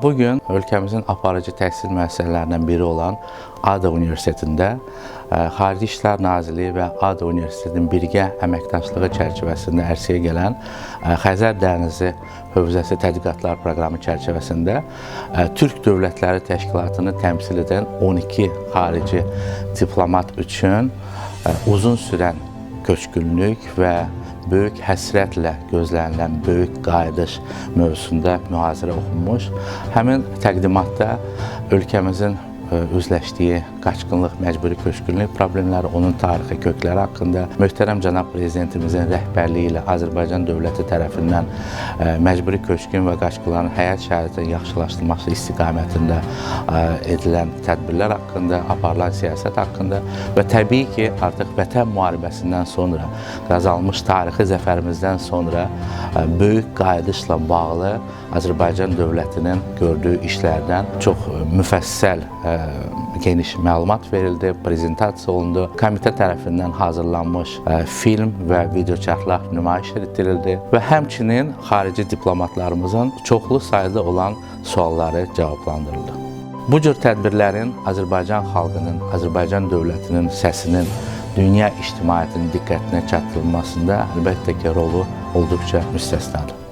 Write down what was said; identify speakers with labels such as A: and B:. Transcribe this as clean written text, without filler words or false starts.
A: Bugün ölkəmizin aparıcı təhsil müəssisələrindən biri olan ADA Universitetində Xarici İşlər Nazirliyi və ADA Universitetinin birgə əməkdaşlığı çərçivəsində ərsəyə gələn Xəzər Dənizi Hövzəsi Tədqiqatlar Proqramı çərçivəsində Türk Dövlətləri Təşkilatını təmsil edən 12 xarici diplomat üçün uzun sürən köçkünlük və böyük həsrətlə gözlənilən böyük qayıdış mövzusunda mühazirə oxunmuş. Həmin təqdimatda ölkəmizin üzləşdiyi qaçqınlıq, məcburi köçkünlük problemləri, onun tarixi kökləri haqqında möhtərəm cənab prezidentimizin rəhbərliyi ilə Azərbaycan dövləti tərəfindən məcburi köçkün və qaçqınların həyat şəraitinin yaxşılaşdırılması istiqamətində edilən tədbirlər haqqında, aparılan siyasət haqqında və təbii ki, artıq Vətən müharibəsindən sonra qazanılmış tarixi zəfərimizdən sonra böyük qayıdışla bağlı Azərbaycan dövlətinin gördüyü işlərdən çox müfəssəl geniş məlumat verildi, prezentasiya olundu. Komitə tərəfindən hazırlanmış film və videoçarxlar nümayiş etdirildi və həmçinin xarici diplomatlarımızın çoxlu sayda olan sualları cavablandırıldı. Bu cür tədbirlərin Azərbaycan xalqının, Azərbaycan dövlətinin səsinin dünya ictimaiyyətinin diqqətinə çatdırılmasında əlbəttə ki, rolu olduqca müstəsnadır.